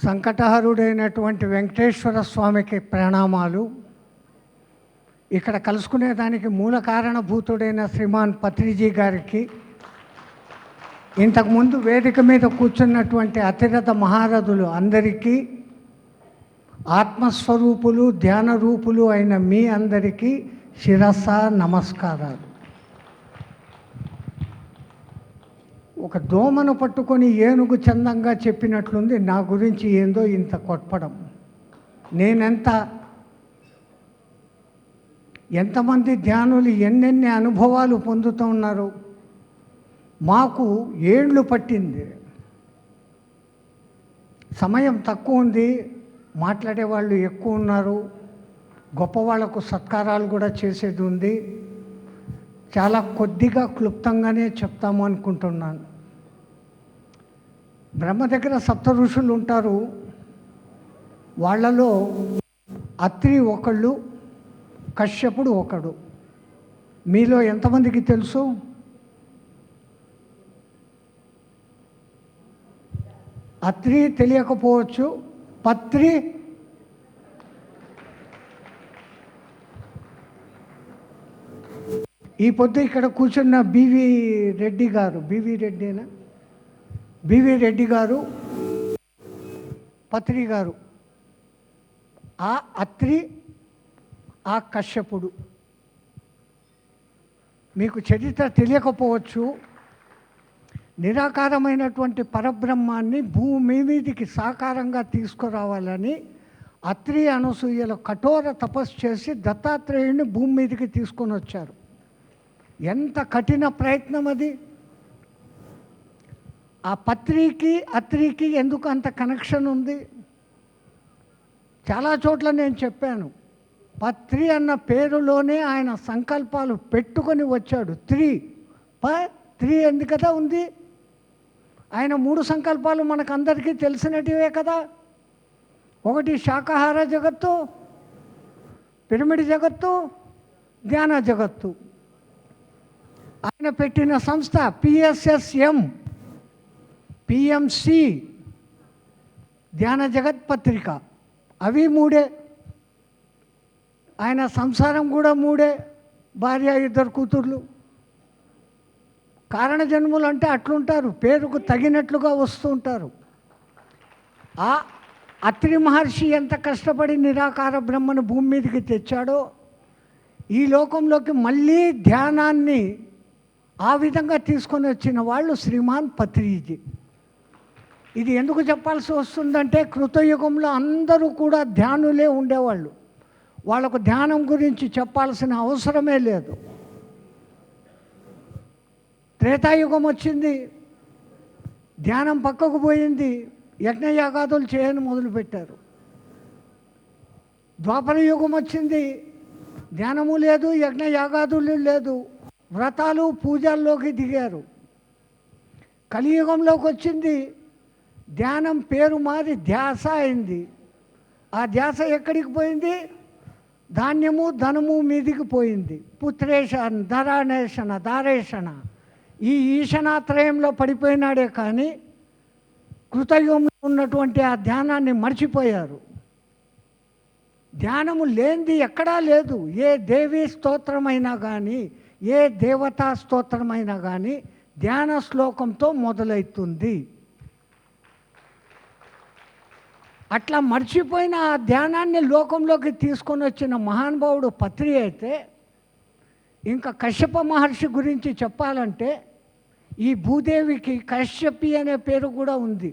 సంకటహరుడైనటువంటి వెంకటేశ్వర స్వామికి ప్రణామాలు. ఇక్కడ కలుసుకునేదానికి మూల కారణభూతుడైన శ్రీమాన్ పత్రిజీ గారికి, ఇంతకుముందు వేదిక మీద కూర్చున్నటువంటి అతిరథ మహారథులు అందరికీ, ఆత్మస్వరూపులు ధ్యాన రూపులు అయిన మీ అందరికీ శిరస్స నమస్కారాలు. ఒక దోమను పట్టుకొని ఏనుగు చందంగా చెప్పినట్లుంది నా గురించి ఏందో ఇంత కొట్టడం. ఎంతమంది ధ్యానులు ఎన్నెన్ని అనుభవాలు పొందుతూ ఉన్నారు. మాకు ఏళ్ళు పట్టింది, సమయం తక్కువ ఉంది, మాట్లాడేవాళ్ళు ఎక్కువ ఉన్నారు, గొప్పవాళ్లకు సత్కారాలు కూడా చేసేది ఉంది. చాలా కొద్దిగా క్లుప్తంగానే చెప్తాము అనుకుంటున్నాను. బ్రహ్మ దగ్గర సప్త ఋషులు ఉంటారు. వాళ్ళలో అత్రి ఒకళ్ళు, కశ్యపుడు ఒకడు. మీలో ఎంతమందికి తెలుసు? అత్రి తెలియకపోవచ్చు, పత్రి ఈ పొద్దు ఇక్కడ కూర్చున్న బివి రెడ్డి గారు, పత్రి గారు, ఆ అత్రి, ఆ కశ్యపుడు. మీకు చరిత్ర తెలియకపోవచ్చు. నిరాకారమైనటువంటి పరబ్రహ్మాన్ని భూమి మీదికి సాకారంగా తీసుకురావాలని అత్రి అనసూయలు కఠోర తపస్సు చేసి దత్తాత్రేయుడిని భూమి మీదికి తీసుకొని వచ్చారు. ఎంత కఠిన ప్రయత్నం అది. ఆ అత్రికి ఎందుకు అంత కనెక్షన్ ఉంది? చాలా చోట్ల నేను చెప్పాను. పత్రి అన్న పేరులోనే ఆయన సంకల్పాలు పెట్టుకొని వచ్చాడు. త్రీ ఎందుకు కదా ఉంది. ఆయన 3 సంకల్పాలు మనకందరికీ తెలిసినటివే కదా. ఒకటి శాకాహార జగత్తు, పిరమిడ్ జగత్తు, ధ్యాన జగత్తు. ఆయన పెట్టిన సంస్థ PSSM, PMC, ధ్యాన జగత్ పత్రిక. అవి 3. ఆయన సంసారం కూడా 3. భార్య, 2 కూతుర్లు. కారణ జన్ములు అంటే అట్లుంటారు, పేరుకు తగినట్లుగా వస్తూ ఉంటారు. ఆ అత్రి మహర్షి ఎంత కష్టపడి నిరాకార బ్రహ్మను భూమి మీదకి తెచ్చాడో, ఈ లోకంలోకి మళ్ళీ ధ్యానాన్ని ఆ విధంగా తీసుకొని వచ్చిన వాళ్ళు శ్రీమాన్ పత్రిజీ. ఇది ఎందుకు చెప్పాల్సి వస్తుందంటే, కృతయుగంలో అందరూ కూడా ధ్యానులే ఉండేవాళ్ళు. వాళ్ళకు ధ్యానం గురించి చెప్పాల్సిన అవసరమే లేదు. త్రేతాయుగం వచ్చింది, ధ్యానం పక్కకు పోయింది, యజ్ఞయాగాదులు చేయని మొదలుపెట్టారు. ద్వాపర యుగం వచ్చింది, ధ్యానము లేదు, యజ్ఞయాగాదులు లేదు, వ్రతాలు పూజల్లోకి దిగారు. కలియుగంలోకి వచ్చింది, ధ్యానం పేరు మారి ధ్యాస అయింది. ఆ ధ్యాస ఎక్కడికి పోయింది? ధాన్యము ధనము మీదికి పోయింది. పుత్రేషణ, ధరాణేషణ, దారేషణ, ఈ ఈశనాత్రయంలో పడిపోయినాడే కానీ కృతయుగంలో ఉన్నటువంటి ఆ ధ్యానాన్ని మర్చిపోయారు. ధ్యానము లేనిది ఎక్కడా లేదు. ఏ దేవీ స్తోత్రమైనా కానీ, ఏ దేవతా స్తోత్రమైనా కానీ ధ్యాన శ్లోకంతో మొదలవుతుంది. అట్లా మర్చిపోయిన ఆ ధ్యానాన్ని లోకంలోకి తీసుకొని వచ్చిన మహానుభావుడు పత్రి అయితే, ఇంకా కశ్యప మహర్షి గురించి చెప్పాలంటే, ఈ భూదేవికి కశ్యపి అనే పేరు కూడా ఉంది.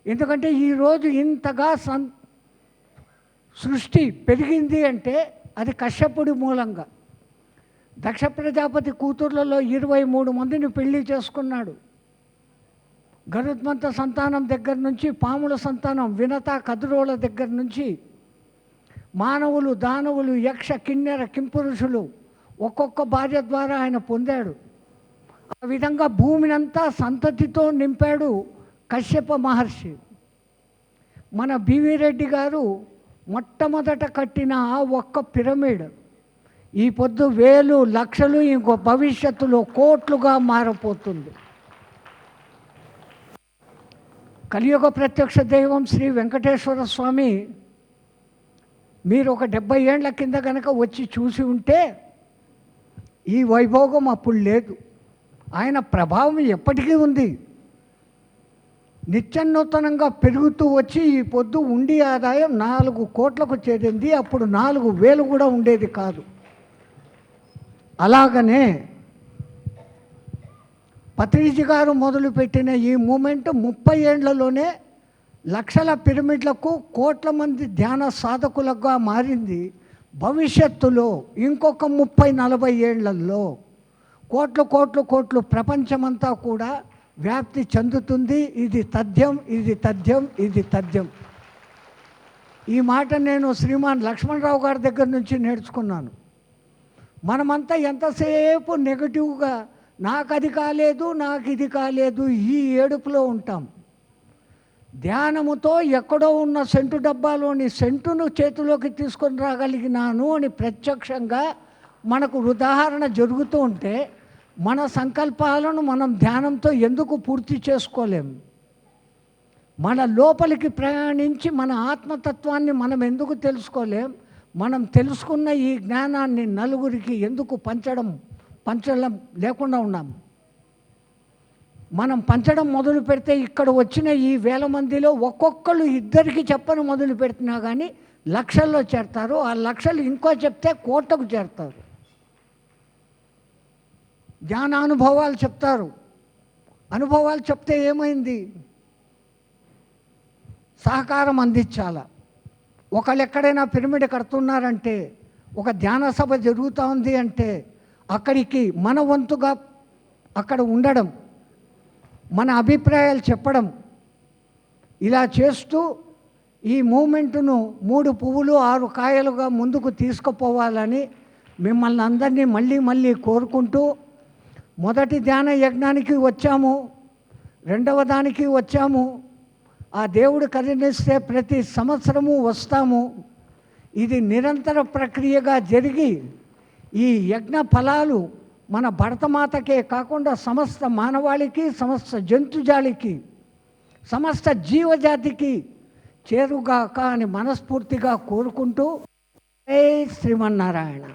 ఎందుకంటే ఈరోజు ఇంతగా సృష్టి పెరిగింది అంటే అది కశ్యపుడి మూలంగా. దక్ష ప్రజాపతి కూతుర్లలో 23 మందిని పెళ్లి చేసుకున్నాడు. గరుత్మంత సంతానం దగ్గర నుంచి, పాముల సంతానం వినత కదురోల దగ్గర నుంచి, మానవులు, దానవులు, యక్ష, కిన్నెర, కింపురుషులు ఒక్కొక్క భార్య ద్వారా ఆయన పొందాడు. ఆ విధంగా భూమినంతా సంతతితో నింపాడు కశ్యప మహర్షి. మన బివి రెడ్డి గారు మొట్టమొదట కట్టిన ఆ ఒక్క పిరమిడ్ ఈ పొద్దు వేలు, లక్షలు, ఇంకో భవిష్యత్తులో కోట్లుగా మారపోతుంది. కలియుగ ప్రత్యక్ష దైవం శ్రీ వెంకటేశ్వర స్వామి మీరు ఒక 70 ఏళ్ల కింద కనుక వచ్చి చూసి ఉంటే ఈ వైభోగం అప్పుడు లేదు. ఆయన ప్రభావం ఎప్పటికీ ఉంది. నిత్యనూతనంగా పెరుగుతూ వచ్చి ఈ పొద్దు ఉండి ఆదాయం 4 కోట్లకు చేరింది. అప్పుడు 4,000 కూడా ఉండేది కాదు. అలాగనే పత్రిజీ గారు మొదలుపెట్టిన ఈ మూమెంట్ 30 ఏళ్లలోనే లక్షల పిరమిడ్లకు కోట్ల మంది ధ్యాన సాధకులుగా మారింది. భవిష్యత్తులో ఇంకొక 30-40 ఏళ్లలో కోట్లు కోట్లు కోట్లు ప్రపంచమంతా కూడా వ్యాప్తి చెందుతుంది. ఇది తథ్యం, ఇది తథ్యం, ఇది తథ్యం. ఈ మాట నేను శ్రీమాన్ లక్ష్మణరావు గారి దగ్గర నుంచి నేర్చుకున్నాను. మనమంతా ఎంతసేపు నెగటివ్గా నాకు అది కాలేదు, నాకు ఇది కాలేదు, ఈ ఏడుపులో ఉంటాం. ధ్యానముతో ఎక్కడో ఉన్న సెంటు డబ్బాలోని సెంటును చేతిలోకి తీసుకొని రాగలిగినాను అని ప్రత్యక్షంగా మనకు ఉదాహరణ జరుగుతూ ఉంటే మన సంకల్పాలను మనం ధ్యానంతో ఎందుకు పూర్తి చేసుకోలేం? మన లోపలికి ప్రయాణించి మన ఆత్మతత్వాన్ని మనం ఎందుకు తెలుసుకోలేం? మనం తెలుసుకున్న ఈ జ్ఞానాన్ని నలుగురికి ఎందుకు పంచడం లేకుండా ఉన్నాం? మనం పంచడం మొదలు పెడితే ఇక్కడ వచ్చిన ఈ 1000 మందిలో ఒక్కొక్కరు ఇద్దరికి చెప్పని మొదలు పెడుతున్నా కానీ లక్షల్లో చేరతారు. ఆ లక్షలు ఇంకో చెప్తే కోట్లకు చేరతారు. జ్ఞాన అనుభవాలు చెప్తారు. అనుభవాలు చెప్తే ఏమైంది? సహకారం అందించాల. ఒకళ్ళు ఎక్కడైనా పిరమిడ్ కడుతున్నారంటే, ఒక ధ్యాన సభ జరుగుతూ ఉంది అంటే అక్కడికి మన వంతుగా అక్కడ ఉండడం, మన అభిప్రాయాలు చెప్పడం, ఇలా చేస్తూ ఈ మూమెంట్ను 3 పువ్వులు 6 కాయలుగా ముందుకు తీసుకుపోవాలని మిమ్మల్ని అందరినీ మళ్ళీ మళ్ళీ కోరుకుంటూ, మొదటి ధ్యాన యజ్ఞానికి వచ్చాము, 2వ దానికి వచ్చాము. ఆ దేవుడు కరుణిస్తే ప్రతి సంవత్సరము వస్తాము. ఇది నిరంతర ప్రక్రియగా జరిగి ఈ యజ్ఞ ఫలాలు మన భరతమాతకే కాకుండా సమస్త మానవాళికి, సమస్త జంతుజాలికి, సమస్త జీవజాతికి చేరుగాక అని మనస్ఫూర్తిగా కోరుకుంటూ జై శ్రీమన్నారాయణ.